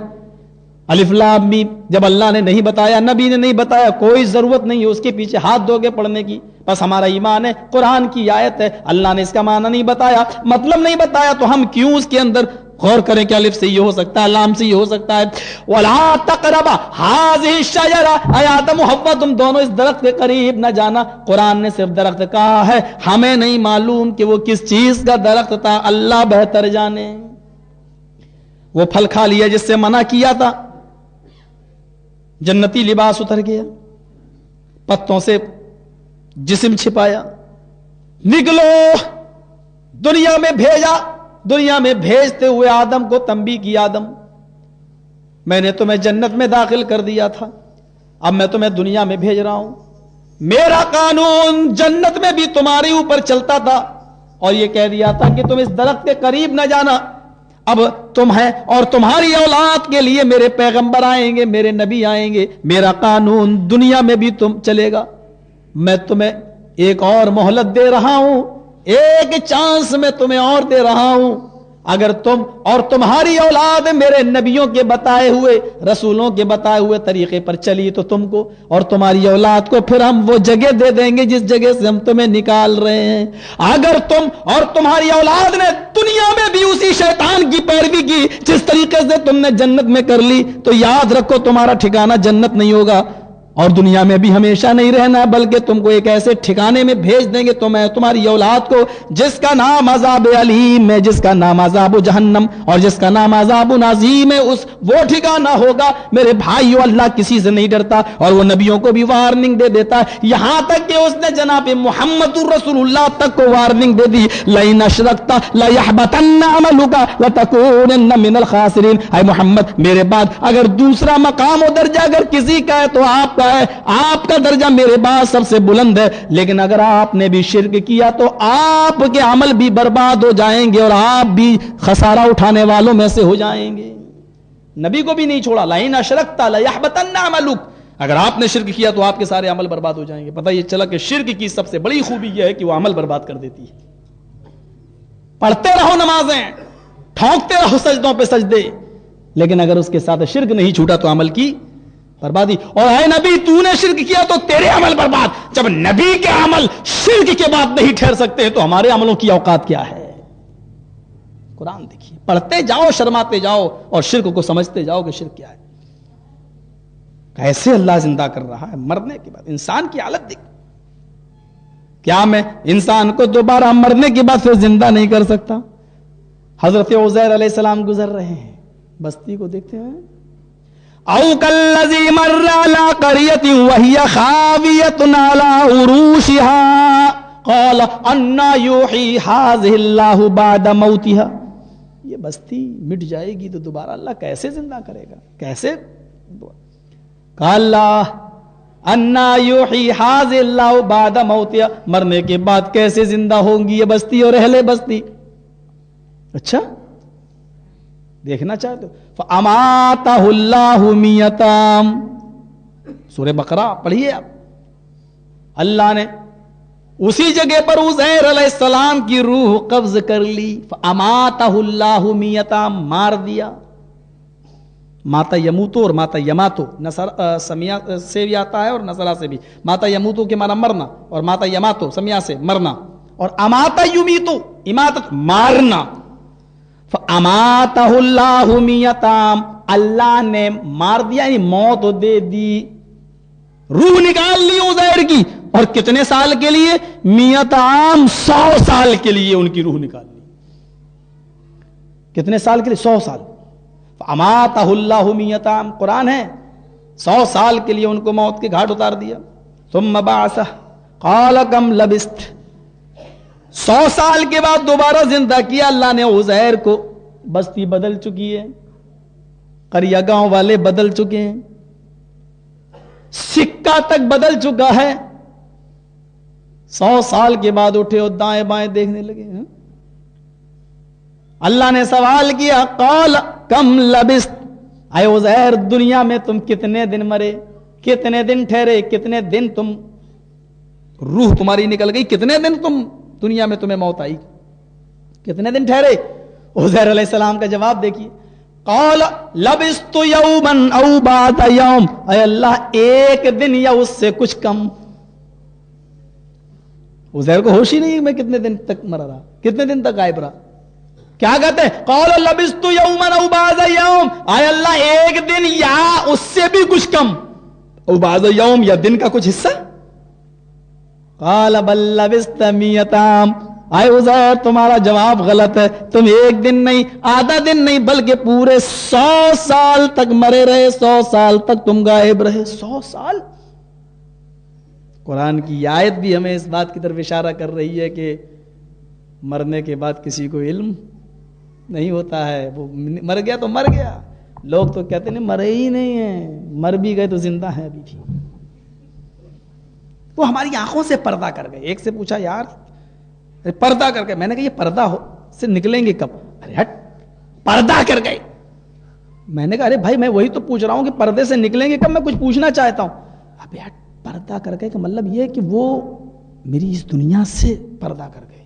الف لام میم جب اللہ نے نہیں بتایا, نبی نے نہیں بتایا, کوئی ضرورت نہیں ہے اس کے پیچھے ہاتھ دھو کے پڑھنے کی. بس ہمارا ایمان ہے قرآن کی آیت ہے, اللہ نے اس کا معنی نہیں بتایا, مطلب نہیں بتایا, تو ہم کیوں اس کے اندر غور کریں کہ الف سے یہ ہو سکتا ہے, لام سے یہ ہو سکتا ہے. وَلَا تَقْرَبَا هَٰذِهِ الشَّجَرَةَ, اے آدم و حوا تم دونوں اس درخت کے قریب نہ جانا. قرآن نے صرف درخت کہا ہے, ہمیں نہیں معلوم کہ وہ کس چیز کا درخت تھا, اللہ بہتر جانے. وہ پھل کھا لیا جس سے منع کیا تھا, جنتی لباس اتر گیا, پتوں سے جسم چھپایا, نکلو دنیا میں بھیجا. دنیا میں بھیجتے ہوئے آدم کو تنبیہ کی, آدم میں نے تمہیں جنت میں داخل کر دیا تھا, اب میں تمہیں دنیا میں بھیج رہا ہوں. میرا قانون جنت میں بھی تمہارے اوپر چلتا تھا, اور یہ کہہ دیا تھا کہ تم اس درخت کے قریب نہ جانا. اب تم ہے اور تمہاری اولاد کے لیے میرے پیغمبر آئیں گے, میرے نبی آئیں گے, میرا قانون دنیا میں بھی تم چلے گا. میں تمہیں ایک اور مہلت دے رہا ہوں, ایک چانس میں تمہیں اور دے رہا ہوں. اگر تم اور تمہاری اولاد میرے نبیوں کے بتائے ہوئے, رسولوں کے بتائے ہوئے طریقے پر چلی تو تم کو اور تمہاری اولاد کو پھر ہم وہ جگہ دے دیں گے جس جگہ سے ہم تمہیں نکال رہے ہیں. اگر تم اور تمہاری اولاد نے دنیا میں بھی اسی شیطان کی پیروی کی جس طریقے سے تم نے جنت میں کر لی, تو یاد رکھو تمہارا ٹھکانہ جنت نہیں ہوگا, اور دنیا میں بھی ہمیشہ نہیں رہنا, بلکہ تم کو ایک ایسے ٹھکانے میں بھیج دیں گے تمہاری اولاد کو جس کا نام عذاب علیم ہے, جس کا نام عذاب جہنم, اور جس کا نام عذاب عظیم ہے. اس وہ ٹھکانہ ہوگا. میرے بھائیو, اللہ کسی سے نہیں ڈرتا, اور وہ نبیوں کو بھی وارننگ دے دیتا ہے, یہاں تک کہ اس نے جناب محمد رسول اللہ تک کو وارننگ دے دی, لئن اشرکت لیحبطن عملک لتکونن من الخاسرین. اے محمد میرے بعد اگر دوسرا مقام و درجہ اگر کسی کا ہے تو آپ کا ہے, آپ کا درجہ میرے بعد سب سے بلند ہے, لیکن اگر آپ نے بھی شرک کیا تو آپ کے عمل بھی برباد ہو جائیں گے, اور آپ بھی خسارہ اٹھانے والوں میں سے ہو جائیں گے. نبی کو بھی نہیں چھوڑا, لئن اشرکت لیحبطن عملک, اگر آپ نے شرک کیا تو آپ کے سارے عمل برباد ہو جائیں گے. پتہ یہ چلا کہ شرک کی سب سے بڑی خوبی یہ ہے کہ وہ عمل برباد کر دیتی ہے. پڑھتے رہو نمازیں, ٹھونکتے رہو سجدوں پہ سجدے, لیکن اگر اس کے ساتھ شرک نہیں چھوٹا تو عمل کی بربادی. اور اے نبی تو نے شرک کیا تو تیرے عمل برباد. جب نبی کے عمل شرک کے بعد نہیں ٹھہر سکتے تو ہمارے عملوں کی اوقات کیا ہے؟ قرآن دیکھیے, پڑھتے جاؤ, شرماتے جاؤ, اور شرک کو سمجھتے جاؤ کہ شرک کیا ہے. کیسے اللہ زندہ کر رہا ہے مرنے کے بعد. انسان کی حالت دیکھ, کیا میں انسان کو دوبارہ مرنے کے بعد پھر زندہ نہیں کر سکتا؟ حضرت عزیر علیہ السلام گزر رہے ہیں, بستی کو دیکھتے ہیں, او کالذی مر علی قریۃ وہی خاویۃ علی عروشها قال انا یحیی هذه اللہ بعد موتها. یہ بستی مٹ جائے گی تو دوبارہ اللہ کیسے زندہ کرے گا؟ کیسے؟ قال انا یحیی هذه اللہ بعد موتها, مرنے کے بعد کیسے زندہ ہوں گی یہ بستی اور اہل بستی. اچھا دیکھنا چاہتے ہو؟ فَأَمَاتَهُ اللَّهُ مِيَّةً, سورہ بقرہ پڑھیے آپ. اللہ نے اسی جگہ پر عزیر علیہ السلام کی روح قبض کر لی. فَأَمَاتَهُ اللَّهُ مِيَّةً, مار دیا. ماتا یموتو اور ماتا یماتو سمیا سے بھی آتا ہے اور نصرہ سے بھی. ماتا یموتو کے معنی مرنا, اور ماتا یماتو سمیا سے مرنا, اور اماتا یمیتو اماتت مارنا، فاماتہ اللہ میتام اللہ نے مار دیا یعنی موت دے دی، روح نکال لی عزیر کی، اور کتنے سال کے لیے؟ میت عام 100 سال کے لیے ان کی روح نکال لی. کتنے سال کے لیے؟ 100 سال. فاماتہ اللہ میت عام قرآن ہے، 100 سال کے لیے ان کو موت کے گھاٹ اتار دیا. ثم بعثہ قال کم لبثت، 100 سال کے بعد دوبارہ زندہ کیا اللہ نے عزیر کو. بستی بدل چکی ہے، قریہ گاؤں والے بدل چکے ہیں، سکہ تک بدل چکا ہے. 100 سال کے بعد اٹھے اور دائیں بائیں دیکھنے لگے. اللہ نے سوال کیا قال کم لبثت، اے عزیر دنیا میں تم کتنے دن مرے، کتنے دن ٹھہرے، کتنے دن تم روح تمہاری نکل گئی، کتنے دن تم دنیا میں تمہیں موت آئی، کتنے دن ٹھہرے؟ عزیر علیہ السلام کا جواب دیکھیے، قال لبثت یوما او بعد یوم، اے اللہ ایک دن یا اس سے کچھ کم. عزیر کو ہوش ہی نہیں میں کتنے دن تک مرا رہا، کتنے دن تک غائب رہا. کیا کہتے ہیں؟ قال لبثت یوما او بعد یوم، اے اللہ ایک دن یا اس سے بھی کچھ کم، او بعد یوم یا دن کا کچھ حصہ. قال بل لبثت مئۃ عام، اے عزیر تمہارا جواب غلط ہے، تم ایک دن نہیں، آدھا دن نہیں، بلکہ پورے 100 سال تک مرے رہے، 100 سال تک تم غائب رہے. 100 سال. قرآن کی آیت بھی ہمیں اس بات کی طرف اشارہ کر رہی ہے کہ مرنے کے بعد کسی کو علم نہیں ہوتا ہے، وہ مر گیا تو مر گیا. لوگ تو کہتے ہیں مرے ہی نہیں ہیں، مر بھی گئے تو زندہ ہے ابھی بھی. وہ ہماری آنکھوں سے پردہ کر گئے. ایک سے پوچھا یار پردہ کر گئے، میں نے کہا یہ پردہ سے نکلیں گے کب؟ ارے ہٹ پردہ کر گئے. میں نے کہا ارے بھائی میں وہی تو پوچھ رہا ہوں کہ پردے سے نکلیں گے کب، میں کچھ پوچھنا چاہتا ہوں. ابے ہٹ پردہ کر گئے کا مطلب یہ ہے کہ وہ میری اس دنیا سے پردہ کر گئے.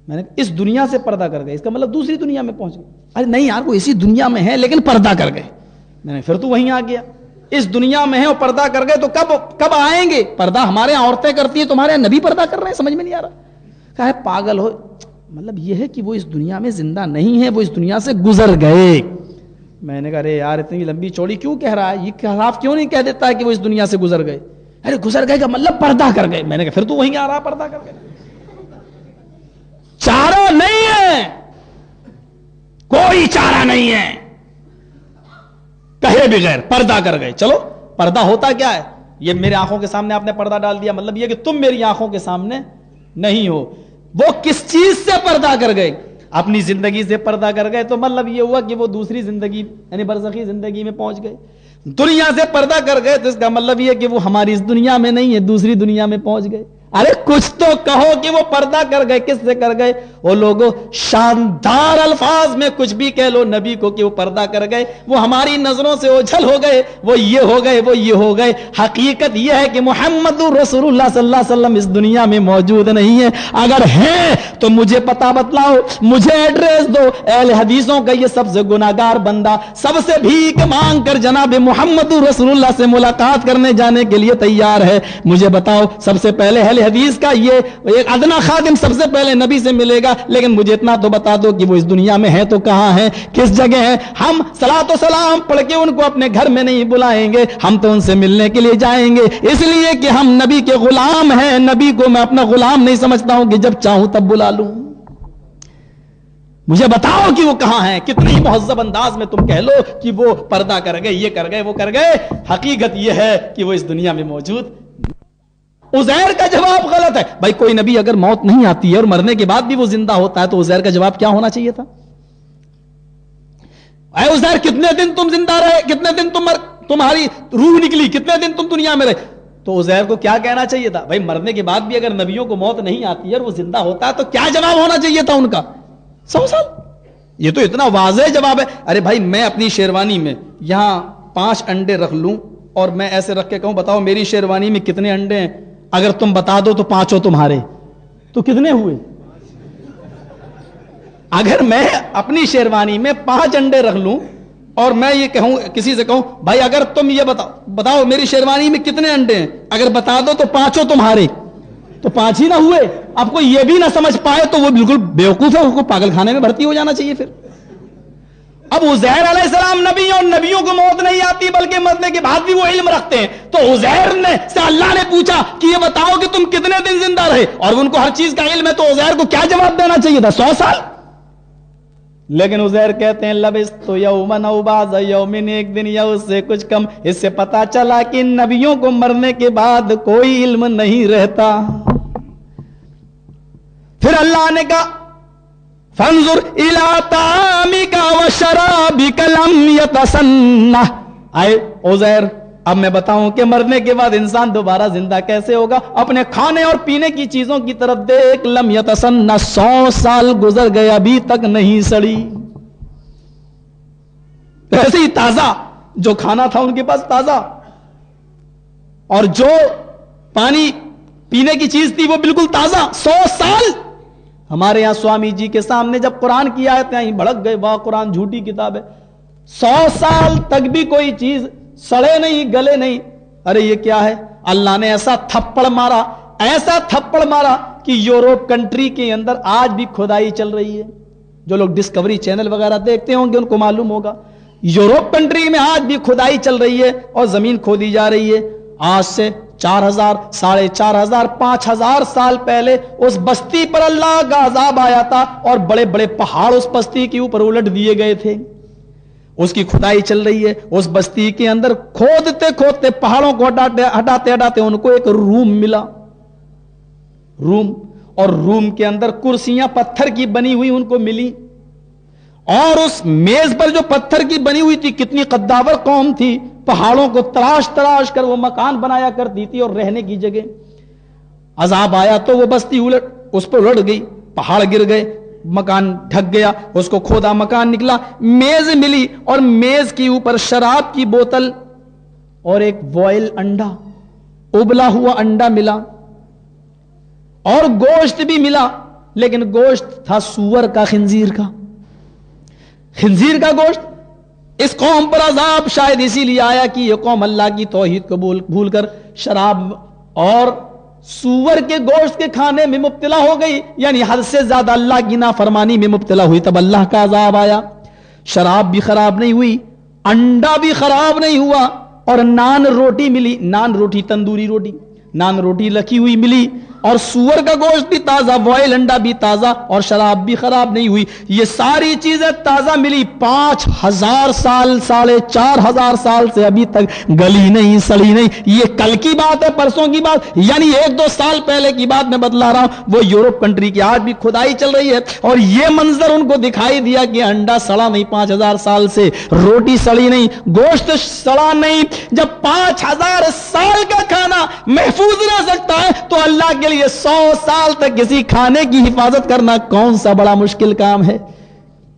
میں نے اس دنیا سے پردہ کر گئے، اس کا مطلب دوسری دنیا میں پہنچ گئے. ارے نہیں یار وہ اسی دنیا میں ہے لیکن پردہ کر گئے. میں نے پھر تو وہیں آ گیا، اس دنیا میں ہے اور پردہ کر گئے تو کب آئیں گے؟ پردہ ہمارے یہاں عورتیں کرتی ہیں، تمہارے یہاں نبی پردہ کر رہے ہیں، سمجھ میں نہیں آ رہا. کہا ہے پاگل ہو، مطلب یہ ہے کہ وہ اس دنیا میں زندہ نہیں ہے، وہ اس دنیا سے گزر گئے. میں نے کہا ارے یار اتنی لمبی چوڑی کیوں کہہ رہا ہے، یہ صاف کیوں نہیں کہہ دیتا ہے کہ وہ اس دنیا سے گزر گئے؟ ارے گزر گئے کا مطلب پردہ کر گئے. میں نے کہا پھر تو وہیں آ رہا پردہ کر گئے. چارہ نہیں ہے، کوئی چارہ نہیں ہے، کہے بغیر پردہ کر گئے. چلو پردہ ہوتا کیا ہے؟ یہ میرے آنکھوں کے سامنے آپ نے پردہ ڈال دیا، مطلب یہ کہ تم میری آنکھوں کے سامنے نہیں ہو. وہ کس چیز سے پردہ کر گئے؟ اپنی زندگی سے پردہ کر گئے، تو مطلب یہ ہوا کہ وہ دوسری زندگی یعنی برزخی زندگی میں پہنچ گئے. دنیا سے پردہ کر گئے تو اس کا مطلب یہ کہ وہ ہماری اس دنیا میں نہیں ہے، دوسری دنیا میں پہنچ گئے. ارے کچھ تو کہو کہ وہ پردہ کر گئے، کس سے کر گئے؟ وہ لوگوں شاندار الفاظ میں کچھ بھی کہہ لو نبی کو کہ وہ پردہ کر گئے، وہ ہماری نظروں سے اوجھل ہو گئے، وہ یہ ہو گئے، وہ یہ ہو گئے. حقیقت یہ ہے کہ محمد رسول اللہ صلی اللہ علیہ وسلم اس دنیا میں موجود نہیں ہے. اگر ہیں تو مجھے پتہ بتلاؤ، مجھے ایڈریس دو. اہل حدیثوں کا یہ سب سے گناہگار بندہ سب سے بھیک مانگ کر جناب محمد رسول اللہ سے ملاقات کرنے جانے کے لیے تیار ہے. مجھے بتاؤ سب سے پہلے اہل حدیث کا یہ ایک ادنا خادم سب سے پہلے نبی سے ملے گا، لیکن مجھے اتنا تو بتا دو کہ وہ اس دنیا میں ہے تو کہاں ہے، کس جگہ ہے. ہم صلاۃ و سلام پڑھ کے ان کو اپنے گھر میں نہیں بلائیں گے، ہم تو ان سے ملنے کے لیے جائیں گے، اس لیے کہ ہم نبی کے غلام ہیں. نبی کو میں اپنا غلام نہیں سمجھتا ہوں کہ جب چاہوں تب بلا لوں. مجھے بتاؤ کہ وہ کہاں ہیں. کتنی مہذب انداز میں تم کہہ لو کہ وہ پردہ کر گئے، یہ کر گئے، وہ کر گئے. حقیقت یہ ہے کہ وہ اس دنیا میں موجود. عزیر کا جواب غلط ہے. بھائی کوئی نبی اگر موت نہیں آتی ہے اور مرنے کے بعد بھی وہ زندہ ہوتا ہے تو عزیر کا جواب کیا ہونا چاہیے تھا؟ اے عزیر کتنے دن تم زندہ رہے، کتنے دن تمہاری روح نکلی، کتنے دن تم دنیا میں رہے؟ تو عزیر کو کیا کہنا چاہیے تھا؟ بھائی مرنے کے بعد بھی اگر نبیوں کو موت نہیں آتی ہے اور وہ زندہ ہوتا ہے تو کیا جواب ہونا چاہیے تھا ان کا؟ 100 سال. یہ تو اتنا واضح جواب ہے. ارے بھائی میں اپنی شیروانی میں یہاں 5 انڈے رکھ لوں اور میں ایسے رکھ کے کہوں بتاؤ میری شیروانی میں کتنے انڈے ہیں، اگر تم بتا دو تو 5 تمہارے، تو کتنے ہوئے؟ اگر میں اپنی شیروانی میں 5 انڈے رکھ لوں اور میں یہ کہوں کسی سے کہوں بھائی اگر تم یہ بتاؤ میری شیروانی میں کتنے انڈے ہیں، اگر بتا دو تو 5 تمہارے، تو 5 ہی نہ ہوئے. اب کوئی یہ بھی نہ سمجھ پائے تو وہ بالکل بیوقوف ہے, اس کو پاگل خانے میں بھرتی ہو جانا چاہیے. پھر اب عزیر علیہ السلام نبی اور نبیوں کو موت نہیں آتی بلکہ مرنے کے بعد بھی وہ علم رکھتے ہیں. تو عزیر نے سے اللہ نے پوچھا کہ یہ بتاؤ کہ تم کتنے دن زندہ رہے, اور ان کو ہر چیز کا علم ہے, تو عزیر کو کیا جواب دینا چاہیے تھا؟ 100 سال. لیکن عزیر کہتے ہیں لبثت یوما او بعض یوم, ایک دن یا اس سے کچھ کم. اس سے پتا چلا کہ نبیوں کو مرنے کے بعد کوئی علم نہیں رہتا. پھر اللہ نے کہا فانظر الی طعامک وشرابک لم یتسنہ. آئے عزیر, اب میں بتاؤں کہ مرنے کے بعد انسان دوبارہ زندہ کیسے ہوگا. اپنے کھانے اور پینے کی چیزوں کی طرف دیکھ. لم یتسنہ, 100 سال گزر گئے ابھی تک نہیں سڑی. ایسے ہی تازہ, جو کھانا تھا ان کے پاس تازہ, اور جو پانی پینے کی چیز تھی وہ بالکل تازہ. 100 سال. ہمارے یہاں سوامی جی کے سامنے جب قرآن کی آیتیں آئیں بھڑک گئے, واہ قرآن جھوٹی کتاب ہے. 100 سال تک بھی کوئی چیز سڑے نہیں, گلے نہیں. ارے یہ کیا ہے؟ اللہ نے ایسا تھپڑ مارا, ایسا تھپڑ مارا کہ یوروپ کنٹری کے اندر آج بھی کھدائی چل رہی ہے. جو لوگ ڈسکوری چینل وغیرہ دیکھتے ہوں گے ان کو معلوم ہوگا, یوروپ کنٹری میں آج بھی کھدائی چل رہی ہے اور زمین کھودی جا رہی ہے. آج سے 4000, 4500, 5000 سال پہلے اس بستی پر اللہ کا عذاب آیا تھا اور بڑے بڑے پہاڑ اس بستی کے اوپر الٹ دیے گئے تھے. اس کی کھدائی چل رہی ہے. اس بستی کے اندر کھودتے کھودتے پہاڑوں کو ہٹاتے ہٹاتے ان کو ایک روم ملا, روم, اور روم کے اندر کرسیاں پتھر کی بنی ہوئی ان کو ملی, اور اس میز پر جو پتھر کی بنی ہوئی تھی, کتنی قداور قوم تھی, پہاڑوں کو تراش تراش کر وہ مکان بنایا کرتی تھی اور رہنے کی جگہ. عذاب آیا تو وہ بستی اس پر الٹ گئی, پہاڑ گر گئے, مکان ڈھک گیا. اس کو کھودا, مکان نکلا, میز ملی, اور میز کے اوپر شراب کی بوتل اور ایک بوائل انڈا, ابلا ہوا انڈا ملا, اور گوشت بھی ملا. لیکن گوشت تھا سور کا, خنزیر کا, خنزیر کا گوشت. اس قوم پر عذاب شاید اسی لیے آیا کہ یہ قوم اللہ کی توحید کو بھول کر شراب اور سور کے گوشت کے کھانے میں مبتلا ہو گئی, یعنی حد سے زیادہ اللہ کی نافرمانی میں مبتلا ہوئی. تب اللہ کا عذاب آیا. شراب بھی خراب نہیں ہوئی, انڈا بھی خراب نہیں ہوا, اور نان روٹی ملی, نان روٹی تندوری روٹی, نان روٹی لکھی ہوئی ملی, اور سور کا گوشت بھی تازہ, بوائل انڈا بھی تازہ, اور شراب بھی خراب نہیں ہوئی. یہ ساری چیزیں تازہ ملی. 5000 سال, 4500 سال سے ابھی تک گلی نہیں, سڑی نہیں. یہ کل کی بات ہے, پرسوں کی بات, یعنی 1-2 سال پہلے کی بات میں بتلا رہا ہوں. وہ یورپ کنٹری کی آج بھی کھدائی چل رہی ہے, اور یہ منظر ان کو دکھائی دیا کہ انڈا سڑا نہیں 5000 سال سے, روٹی سڑی نہیں, گوشت سڑا نہیں. جب 5000 سال کا کھانا محفوظ رہ سکتا ہے تو اللہ کے لیے 100 سال تک کسی کھانے کی حفاظت کرنا کون سا بڑا مشکل کام ہے.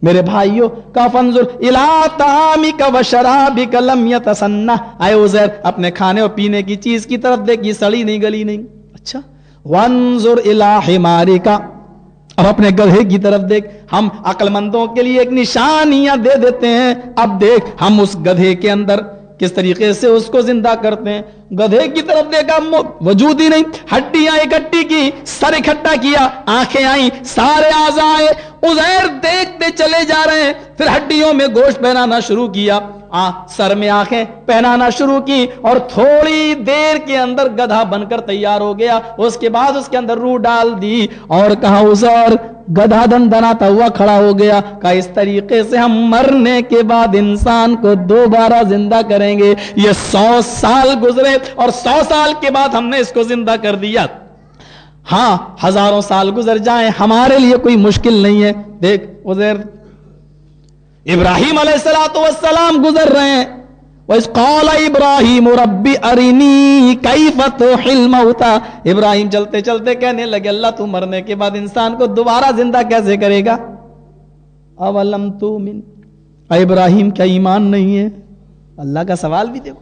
میرے بھائیوں کا فانظر الی طعامک وشرابک لم یتسنہ. اے عزیر, اپنے کھانے اور پینے کی چیز کی طرف دیکھ, یہ سڑی نہیں, گلی نہیں. اچھا, وانظر الی حمارک, اب اپنے گدھے کی طرف دیکھ. ہم عقل مندوں کے لیے ایک نشانیاں دے دیتے ہیں. اب دیکھ ہم اس گدھے کے اندر کس طریقے سے اس کو زندہ کرتے ہیں. گدھے کی طرف دیکھا, وجود ہی نہیں, ہڈیاں اکٹھی کی, سر اکٹھا کیا, آنکھیں آئیں, سارے اعضاء آئے. عزیر دیکھتے چلے جا رہے ہیں. پھر ہڈیوں میں گوشت پہنانا شروع کیا, سر میں آنکھیں پہنانا شروع کی, اور تھوڑی دیر کے اندر گدھا بن کر تیار ہو گیا. اس کے بعد اس کے اندر روح ڈال دی, اور کہا عزیر, گدھا دن دناتا ہوا کھڑا ہو گیا. کہا اس طریقے سے ہم مرنے کے بعد انسان کو دوبارہ زندہ کریں گے. یہ 100 سال گزرے, اور 100 سال کے بعد ہم نے اس کو زندہ کر دیا. ہاں, ہزاروں سال گزر جائیں ہمارے لیے کوئی مشکل نہیں ہے. دیکھ عزیر, ابراہیم علیہ السلام گزر رہے ہیں. وَإِذْ قَالَ إِبْرَاهِيمُ رَبِّ أَرِنِي كَيْفَ تُحْيِي الْمَوْتَى. ابراہیم چلتے چلتے کہنے لگے, اللہ تو مرنے کے بعد انسان کو دوبارہ زندہ کیسے کرے گا؟ اَوَلَمْ تُؤْمِنْ, اے ابراہیم کیا ایمان نہیں ہے؟ اللہ کا سوال بھی دیکھو.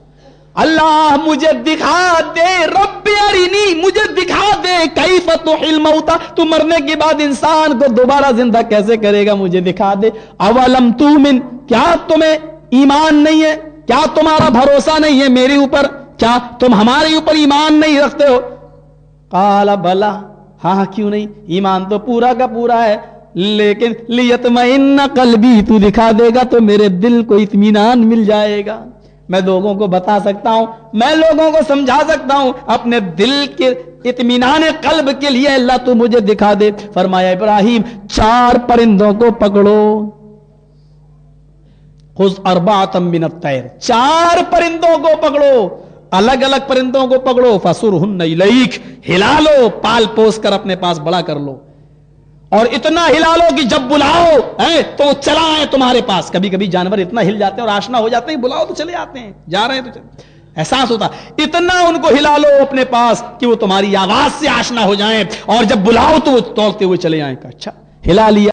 اللہ مجھے دکھا دے, رب ارنی, مجھے دکھا دے, کیف تحیی الموتى, تو مرنے کے بعد انسان کو دوبارہ زندہ کیسے کرے گا, مجھے دکھا دے. اولم تؤمن, کیا تمہیں ایمان نہیں ہے, کیا تمہارا بھروسہ نہیں ہے میرے اوپر, کیا تم ہمارے اوپر ایمان نہیں رکھتے ہو؟ قال بلا, ہاں کیوں نہیں, ایمان تو پورا کا پورا ہے, لیکن لیطمئن قلبی, تو دکھا دے گا تو میرے دل کو اطمینان مل جائے گا. میں لوگوں کو بتا سکتا ہوں, میں لوگوں کو سمجھا سکتا ہوں, اپنے دل کے اطمینان قلب کے لیے اللہ تو مجھے دکھا دے. فرمایا ابراہیم 4 پرندوں کو پکڑو, خذ 4 من الطیر, 4 پرندوں کو پکڑو, الگ الگ پرندوں کو پکڑو, فسرہن الیک, ہلا لو, پال پوس کر اپنے پاس بڑا کر لو, اور اتنا ہلا لو کہ جب بلاؤ تو وہ چلا آئے تمہارے پاس. کبھی کبھی جانور اتنا ہل جاتے ہیں اور آشنا ہو جاتے ہیں, بلاؤ تو چلے آتے ہیں, جا رہے ہیں تو چلے, احساس ہوتا. اتنا ان کو ہلا لو اپنے پاس کہ وہ تمہاری آواز سے آشنا ہو جائیں, اور جب بلاؤ تو وہ دوڑتے ہوئے چلے آئیں. اچھا ہلا لیا,